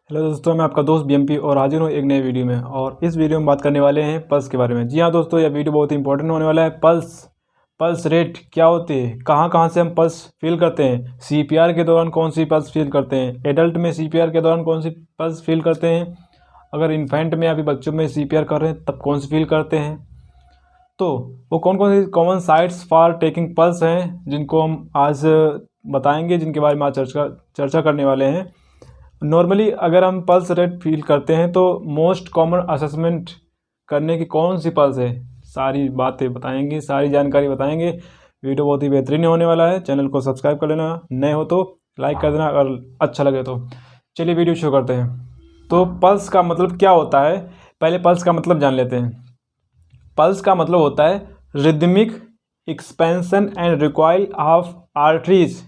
Hello दोस्तों, मैं आपका दोस्त बीएमपी और हाजिर हूँ एक नए वीडियो में। और इस वीडियो में बात करने वाले हैं पल्स के बारे में। जी हाँ दोस्तों, यह वीडियो बहुत ही इंपॉर्टेंट होने वाला है। पल्स रेट क्या होती है, कहाँ कहाँ से हम पल्स फील करते हैं, सीपीआर के दौरान कौन सी पल्स फील करते हैं, एडल्ट में सीपीआर के दौरान कौन सी पल्स फील करते हैं, अगर इन्फेंट में अभी बच्चों में सीपीआर कर रहे हैं तब कौन सी फील करते हैं। तो वो कौन कौन सी common sites for taking pulse हैं जिनको हम आज बताएंगे, जिनके बारे में आज चर्चा करने वाले हैं। नॉर्मली अगर हम पल्स रेट फील करते हैं तो मोस्ट कॉमन असेसमेंट करने की कौन सी पल्स है, सारी बातें बताएंगे, सारी जानकारी बताएंगे। वीडियो बहुत ही बेहतरीन होने वाला है। चैनल को सब्सक्राइब कर लेना, नए हो तो लाइक कर देना अगर अच्छा लगे तो। चलिए वीडियो शुरू करते हैं। तो पल्स का मतलब क्या होता है, पहले पल्स का मतलब जान लेते हैं। पल्स का मतलब होता है rhythmic expansion and recoil of arteries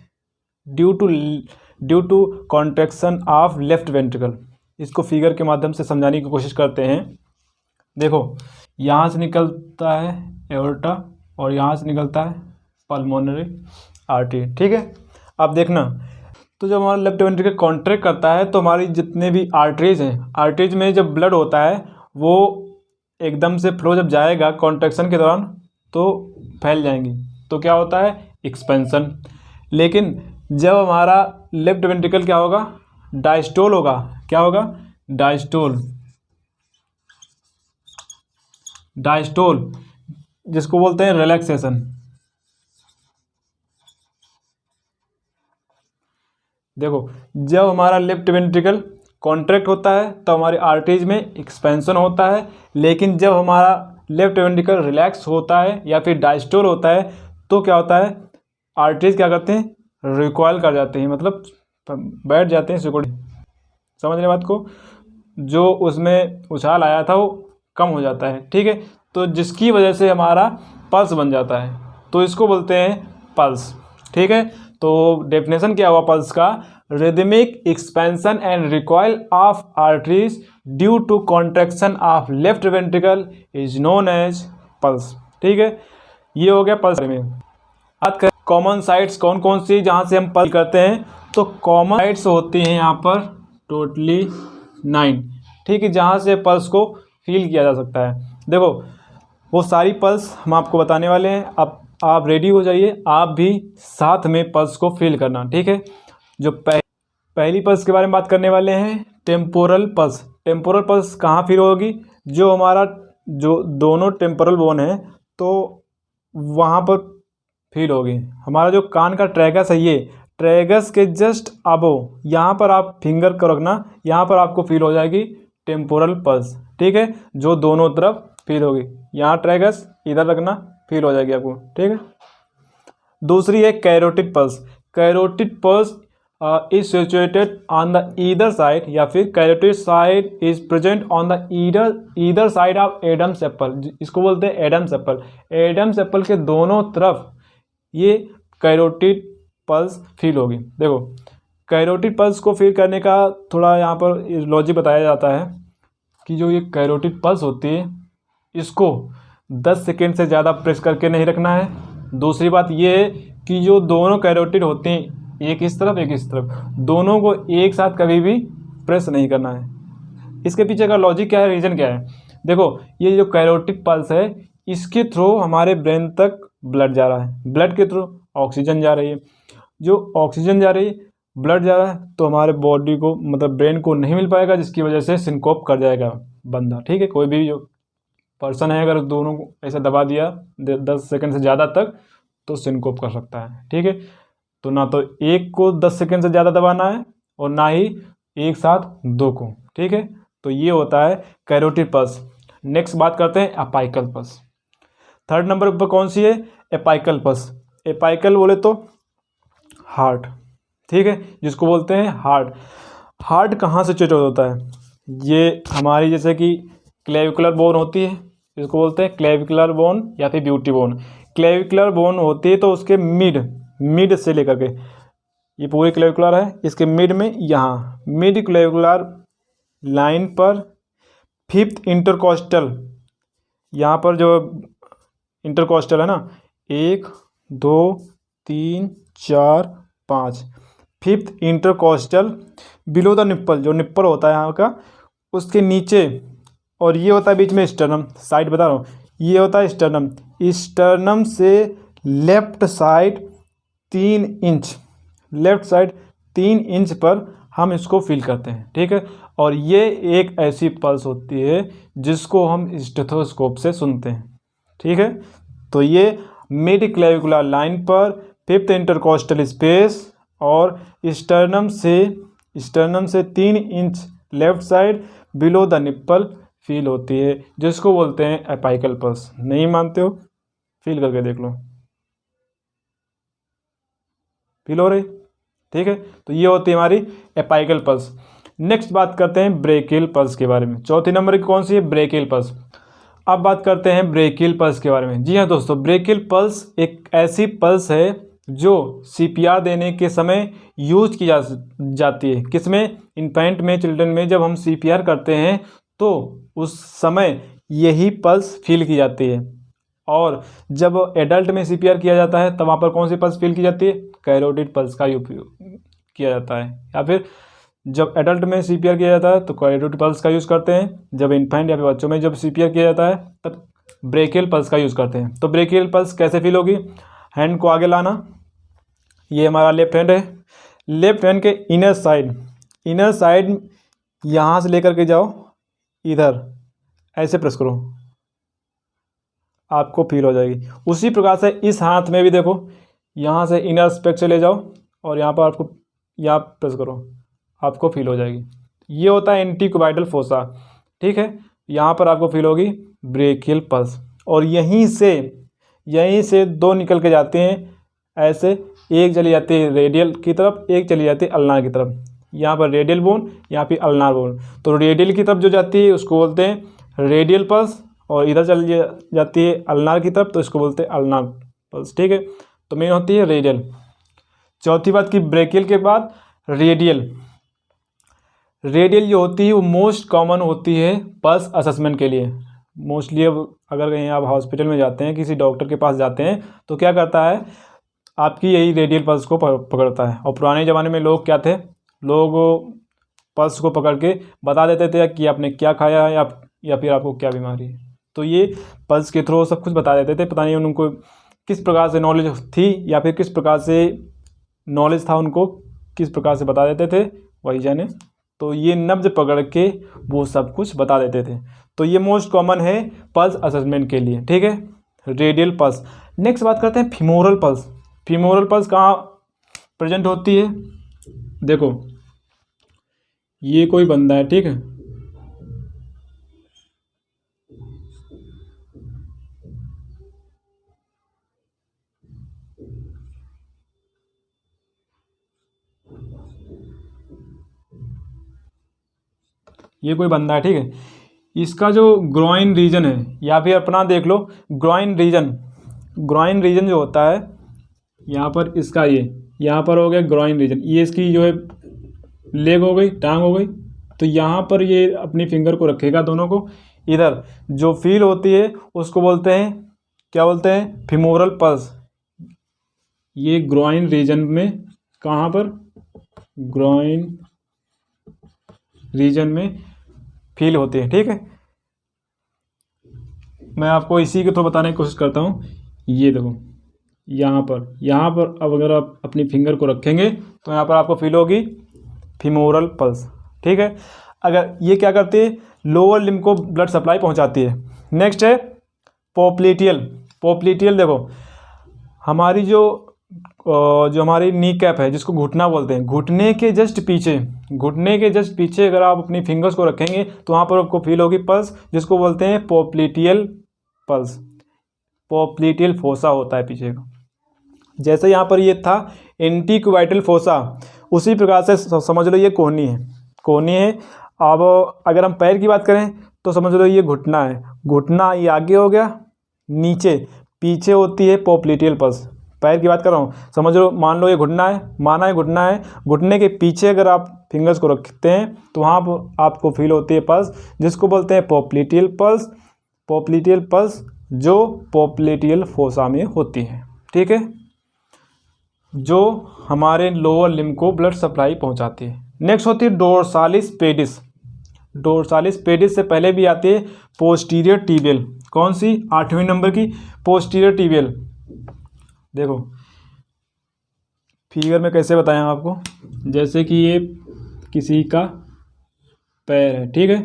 due to contraction of left ventricle. इसको फिगर के माध्यम से समझाने की कोशिश करते हैं। देखो, यहाँ से निकलता है एओर्टा और यहाँ से निकलता है पल्मोनरी आर्टरी, ठीक है। अब देखना, तो जब हमारा लेफ्ट वेंट्रिकल कॉन्ट्रैक्ट करता है तो हमारी जितने भी आर्टरीज हैं, आर्टरीज में जब ब्लड होता है वो एकदम से फ्लो जब जाएगा कॉन्ट्रैक्शन के दौरान तो फैल जाएंगी, तो क्या होता है एक्सपेंशन। लेकिन जब हमारा लेफ्ट वेंट्रिकल क्या होगा, डायस्टोल होगा। क्या होगा, डायस्टोल जिसको बोलते हैं रिलैक्सेशन। देखो, जब हमारा लेफ्ट वेंट्रिकल कॉन्ट्रैक्ट होता है तो हमारी आर्टरीज में एक्सपेंशन होता है। लेकिन जब हमारा लेफ्ट वेंट्रिकल रिलैक्स होता है या फिर डायस्टोल होता है तो क्या होता है, आर्टरीज क्या करते हैं, रिकॉइल कर जाते हैं, मतलब बैठ जाते हैं सिकुड़। समझ रहे बात को, जो उसमें उछाल आया था वो कम हो जाता है, ठीक है। तो जिसकी वजह से हमारा पल्स बन जाता है, तो इसको बोलते हैं पल्स, ठीक है। तो डेफिनेशन क्या हुआ पल्स का, rhythmic expansion and recoil of arteries due to contraction of left ventricle is known as pulse, ठीक है। ये हो गया पल्स में। बात करें कॉमन साइट्स कौन कौन सी जहाँ से हम पल्स करते हैं, तो कॉमन साइट्स होती हैं यहाँ पर टोटली 9, ठीक है, जहाँ से पल्स को फील किया जा सकता है। देखो, वो सारी पल्स हम आपको बताने वाले हैं। अब आप रेडी हो जाइए, आप भी साथ में पल्स को फील करना, ठीक है। जो पहली पल्स के बारे में बात करने वाले हैं, टेम्पोरल पल्स। टेम्पोरल पल्स कहाँ फील होगी, जो हमारा जो दोनों टेम्पोरल बोन है तो वहाँ पर फील होगी। हमारा जो कान का ट्रैगस है, ये ट्रैगस के जस्ट अबव, यहाँ पर आप फिंगर को रखना, यहाँ पर आपको फील हो जाएगी टेम्पोरल पल्स, ठीक है, जो दोनों तरफ फील होगी। यहाँ ट्रैगस इधर रखना, फील हो जाएगी आपको, ठीक है। दूसरी है carotid pulse. Carotid pulse is situated on the either side, या फिर carotid side is present on the either side of Adam's apple. इसको बोलते हैं एडम्स एप्पल। एडम्स एप्पल के दोनों तरफ ये कैरोटिड पल्स फील होगी। देखो, कैरोटिड पल्स को फील करने का थोड़ा यहाँ पर लॉजिक बताया जाता है कि जो ये कैरोटिड पल्स होती है इसको 10 सेकेंड से ज़्यादा प्रेस करके नहीं रखना है। दूसरी बात ये है कि जो दोनों कैरोटिड होते हैं, एक इस तरफ एक इस तरफ, दोनों को एक साथ कभी भी प्रेस नहीं करना है। इसके पीछे का लॉजिक क्या है, रीज़न क्या है। देखो, ये जो कैरोटिड पल्स है इसके थ्रू हमारे ब्रेन तक ब्लड जा रहा है, ब्लड के थ्रू ऑक्सीजन जा रही है। जो ऑक्सीजन जा रही है, ब्लड जा रहा है, तो हमारे बॉडी को मतलब ब्रेन को नहीं मिल पाएगा, जिसकी वजह से सिनकोप कर जाएगा बंदा, ठीक है। कोई भी जो पर्सन है अगर दोनों को ऐसे दबा दिया 10 सेकंड से ज़्यादा तक तो सिनकोप कर सकता है, ठीक है। तो ना तो एक को 10 सेकंड से ज़्यादा दबाना है और ना ही एक साथ दो को, ठीक है। तो ये होता है कैरोटिड पल्स। नेक्स्ट बात करते हैं अपाइकल पल्स। थर्ड नंबर पर कौन सी है, एपाइकल पल्स। एपाइकल बोले तो हार्ट, ठीक है, जिसको बोलते हैं हार्ट। हार्ट कहाँ से सिचुएटेड होता है, ये हमारी जैसे कि क्लेविकुलर बोन होती है, इसको बोलते हैं क्लेविकुलर बोन या फिर ब्यूटी बोन। क्लेविकुलर बोन होती है तो उसके मिड से लेकर के, ये पूरी क्लेविकुलर है, इसके मिड में यहाँ मिड क्लेविकुलर लाइन पर फिफ्थ इंटरकोस्टल, यहाँ पर जो इंटरकोस्टल है ना, 1 2 3 4 5, 5th intercostal below the nipple, जो निप्पल होता है यहाँ का उसके नीचे, और ये होता है बीच में स्टर्नम, साइड बता रहा हूँ, ये होता है स्टर्नम, स्टर्नम से left side 3 inch, left side 3 inch पर हम इसको फील करते हैं, ठीक है। और ये एक ऐसी पल्स होती है जिसको हम स्टेथोस्कोप से सुनते हैं, ठीक है। तो ये मिड क्लेविकुलर लाइन पर 5th इंटरकॉस्टल स्पेस और स्टर्नम से 3 inch left side below the nipple feel होती है, जिसको बोलते हैं एपाइकल पल्स। नहीं मानते हो, फील करके देख लो, फील हो रही, ठीक है। तो ये होती है हमारी एपाइकल पल्स। नेक्स्ट बात करते हैं ब्रेकियल पल्स के बारे में। चौथी नंबर की कौन सी है? Brachial pulse. अब बात करते हैं ब्रेकियल पल्स के बारे में। जी हाँ दोस्तों, ब्रेकियल पल्स एक ऐसी पल्स है जो सीपीआर देने के समय यूज की जाती है। किसमें? इन्फेंट में, चिल्ड्रन में। जब हम सीपीआर करते हैं तो उस समय यही पल्स फील की जाती है, और जब एडल्ट में सीपीआर किया जाता है तब वहाँ पर कौन सी पल्स फील की जाती है? कैरोटिड पल्स का उपयोग किया जाता है। या फिर जब एडल्ट में सीपीआर किया जाता है तो कैरोटिड पल्स का यूज़ करते हैं। जब इन्फेंट या फिर बच्चों में जब सीपीआर किया जाता है तब ब्रेकियल पल्स का यूज़ करते हैं। तो ब्रेकियल पल्स कैसे फील होगी? हैंड को आगे लाना, ये हमारा लेफ्ट हैंड है, लेफ्ट हैंड के इनर साइड यहाँ से लेकर के जाओ इधर, ऐसे प्रेस करो, आपको फील हो जाएगी। उसी प्रकार से इस हाथ में भी देखो, यहाँ से इनर स्पेक्ट से ले जाओ और यहाँ पर आपको यहाँ प्रेस करो, आपको फील हो जाएगी। ये होता है एंटीक्युबाइटल फोसा, ठीक है। यहाँ पर आपको फील होगी ब्रेकियल पल्स, और यहीं से 2 निकल के जाते हैं ऐसे, एक चली जाती है रेडियल की तरफ, एक चली जाती है अल्नार की तरफ। यहाँ पर रेडियल बोन, यहाँ पे अल्नार बोन। तो रेडियल की तरफ जो जाती है उसको बोलते हैं रेडियल पल्स, और इधर चली जाती है अल्नार की तरफ तो इसको बोलते हैं अल्नार पल्स, ठीक है। तो मेन होती है रेडियल। चौथी बात की ब्रेकियल के बाद रेडियल जो होती है वो मोस्ट कॉमन होती है पल्स असेसमेंट के लिए। मोस्टली अब अगर कहीं आप हॉस्पिटल में जाते हैं, किसी डॉक्टर के पास जाते हैं, तो क्या करता है, आपकी यही रेडियल पल्स को पकड़ता है। और पुराने ज़माने में लोग क्या थे, लोग पल्स को पकड़ के बता देते थे कि आपने क्या खाया है या फिर आपको क्या बीमारी है। तो ये पल्स के थ्रू सब कुछ बता देते थे। पता नहीं उनको किस प्रकार से नॉलेज थी या फिर किस प्रकार से नॉलेज था, उनको किस प्रकार से बता देते थे, वही जाने। तो ये नब्ज पकड़ के वो सब कुछ बता देते थे। तो ये मोस्ट कॉमन है पल्स असेसमेंट के लिए, ठीक है, रेडियल पल्स। नेक्स्ट बात करते हैं फीमोरल पल्स। फीमोरल पल्स कहाँ प्रेजेंट होती है? देखो, ये कोई बंदा है, ठीक है, ये कोई बंदा है, ठीक है। इसका जो ग्रोइन रीजन है, या फिर अपना देख लो ग्रोइन रीजन जो होता है यहाँ पर, इसका ये यहाँ पर हो गया ग्रोइन रीजन, ये इसकी जो है लेग हो गई, टांग हो गई। तो यहाँ पर ये अपनी फिंगर को रखेगा दोनों को, इधर जो फील होती है उसको बोलते हैं, क्या बोलते हैं? Femoral pulse. ये ग्रोइन रीजन में, कहाँ पर? ग्रोइन रीजन में फील होते हैं, ठीक है। मैं आपको इसी के थ्रू बताने की कोशिश करता हूँ। ये देखो, यहाँ पर अब अगर आप अपनी फिंगर को रखेंगे तो यहाँ पर आपको फील होगी फीमोरल पल्स, ठीक है। अगर ये क्या करती है, लोअर लिम्ब को ब्लड सप्लाई पहुँचाती है। नेक्स्ट है पोप्लीटियल। देखो, हमारी जो हमारी नी कैप है, जिसको घुटना बोलते हैं, घुटने के जस्ट पीछे अगर आप अपनी फिंगर्स को रखेंगे तो वहाँ पर आपको फील होगी पल्स, जिसको बोलते हैं पोप्लीटियल पल्स। पोप्लीटियल फोसा होता है पीछे का। जैसे यहाँ पर ये था एंटीक्युबाइटल फोसा, उसी प्रकार से समझ लो ये कोहनी है। अब अगर हम पैर की बात करें तो समझ लो ये घुटना है, घुटना ये आगे हो गया, नीचे पीछे होती है पोप्लीटियल पल्स। पैर की बात कर रहा हूँ, समझ लो, मान लो ये घुटना है, घुटने के पीछे अगर आप फिंगर्स को रखते हैं तो वहाँ पर आपको फील होती है पल्स, जिसको बोलते हैं पोप्लीटियल पल्स, जो पोप्लीटियल फोसा में होती है, ठीक है। जो हमारे लोअर लिम्ब को ब्लड सप्लाई पहुंचाती है। नेक्स्ट होती है डोर्सालिस पेडिस। डोर्सालिस पेडिस से पहले भी आती है पोस्टीरियर टिबियल। कौन सी? 8वें नंबर की पोस्टीरियर टिबियल। देखो फिगर में कैसे बताएं आपको, जैसे कि ये किसी का पैर है, ठीक है,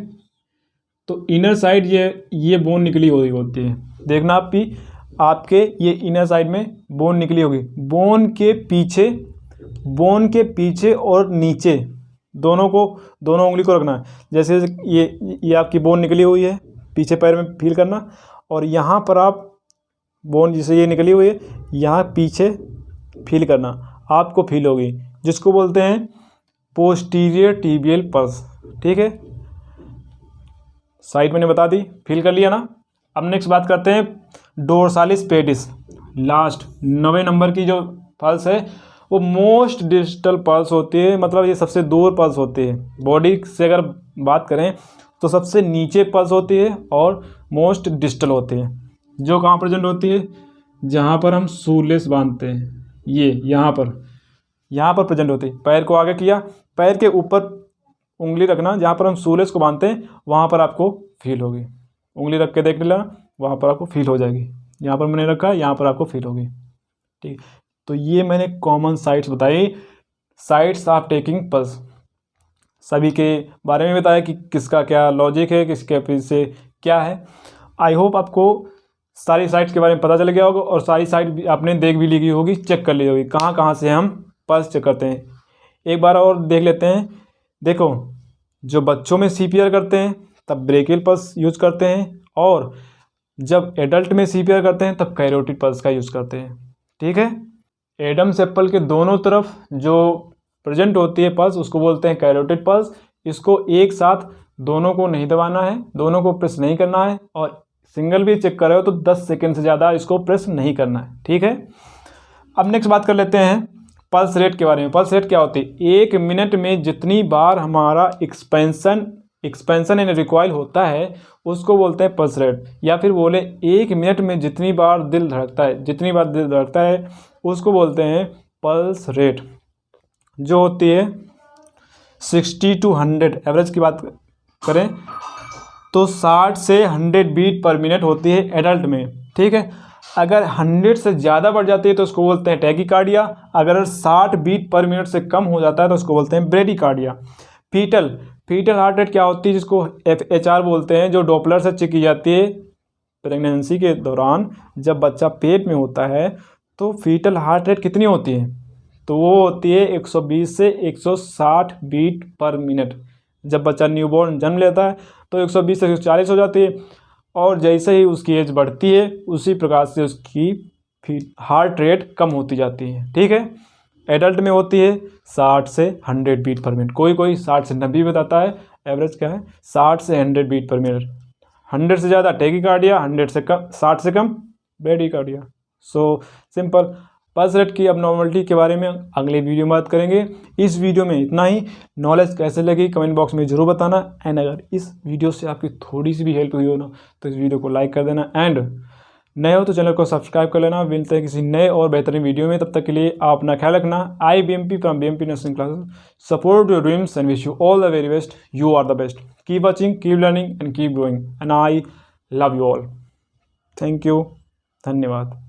तो इनर साइड ये बोन निकली हुई होती है। देखना आप भी, आपके ये इनर साइड में बोन निकली होगी। बोन के पीछे और नीचे दोनों उंगली को रखना है। जैसे ये आपकी बोन निकली हुई है, पीछे पैर में फील करना, और यहाँ पर आप बोन जैसे ये निकली हुई है, यहाँ पीछे फील करना, आपको फील होगी, जिसको बोलते हैं पोस्टीरियर टिबियल पल्स। ठीक है, साइड मैंने बता दी, फील कर लिया ना। अब नेक्स्ट बात करते हैं डोर्सालिस पेडिस। लास्ट 9वें नंबर की जो पल्स है वो मोस्ट डिस्टल पल्स होती है, मतलब ये सबसे दूर पल्स होती है। बॉडी से अगर बात करें तो सबसे नीचे पल्स होती है और मोस्ट डिस्टल होती है। जो कहाँ प्रेजेंट होती है? जहाँ पर हम शूलेस बांधते हैं, ये यहाँ पर प्रेजेंट होती है। पैर को आगे किया, पैर के ऊपर उंगली रखना, जहाँ पर हम शूलेस को बांधते हैं वहाँ पर आपको फील होगी। उंगली रख के देख लेना, वहाँ पर आपको फील हो जाएगी। यहाँ पर मैंने रखा है, यहाँ पर आपको फील होगी। ठीक, तो ये मैंने कॉमन साइट्स बताई, साइट्स ऑफ टेकिंग पल्स। सभी के बारे में बताया कि किसका क्या लॉजिक है, किसके पीछे क्या है। आई होप आपको सारी साइट्स के बारे में पता चल गया होगा, और सारी साइट भी आपने देख भी ली होगी, चेक कर ली होगी कहाँ कहाँ से हम पल्स चेक करते हैं। एक बार और देख लेते हैं। देखो, जो बच्चों में सीपीआर करते हैं तब ब्रेकियल पल्स यूज करते हैं, और जब एडल्ट में सीपीआर करते हैं तब कैरोटिड पल्स का यूज़ करते हैं। ठीक है, एडम्स एप्पल के दोनों तरफ जो प्रेजेंट होती है पल्स उसको बोलते हैं कैरोटिड पल्स। इसको एक साथ दोनों को नहीं दबाना है, दोनों को प्रेस नहीं करना है, और सिंगल भी चेक कर रहे हो तो 10 सेकेंड से ज़्यादा इसको प्रेस नहीं करना है। ठीक है, अब नेक्स्ट बात कर लेते हैं पल्स रेट के बारे में। पल्स रेट क्या होती है? 1 मिनट में जितनी बार हमारा एक्सपेंशन यानी रिकॉइल होता है उसको बोलते हैं पल्स रेट, या फिर बोले 1 मिनट में जितनी बार दिल धड़कता है उसको बोलते हैं पल्स रेट, जो होती है 60 to 100। एवरेज की बात करें तो 60 से 100 बीट पर मिनट होती है एडल्ट में। ठीक है, अगर 100 से ज़्यादा बढ़ जाती है तो उसको बोलते हैं टैकीकार्डिया। अगर 60 बीट पर मिनट से कम हो जाता है तो उसको बोलते हैं ब्रेडीकार्डिया। फीटल हार्ट रेट क्या होती है, जिसको FHR बोलते हैं, जो डॉपलर से चेक की जाती है प्रेगनेंसी के दौरान। जब बच्चा पेट में होता है तो फीटल हार्ट रेट कितनी होती है? तो वो होती है 120 से 160 बीट पर मिनट। जब बच्चा न्यूबॉर्न जन्म लेता है तो 120 से 140 हो जाती है, और जैसे ही उसकी एज बढ़ती है उसी प्रकार से उसकी हार्ट रेट कम होती जाती है। ठीक है, एडल्ट में होती है 60 से 100 बीट पर मिनट। कोई 60 से 90 बताता है, एवरेज क्या है 60 से 100 बीट पर मिनट। 100 से ज़्यादा टैकीकार्डिया, 100 से कम 60 से कम bradycardia. So simple. Pulse rate की अबनॉर्मलिटी के बारे में अगले वीडियो में बात करेंगे। इस वीडियो में इतना ही। नॉलेज कैसे लगी कमेंट बॉक्स में ज़रूर बताना, एंड अगर इस वीडियो से आपकी थोड़ी सी भी हेल्प हुई हो ना तो इस वीडियो को लाइक कर देना, एंड नए हो तो चैनल को सब्सक्राइब कर लेना। मिलते हैं किसी नए और बेहतरीन वीडियो में, तब तक के लिए आप अपना ख्याल रखना। IBMP from BMP nursing classes support your dreams and wish you all the very best. You are the best. Keep watching, keep learning and keep growing, and I love you all. Thank you, धन्यवाद।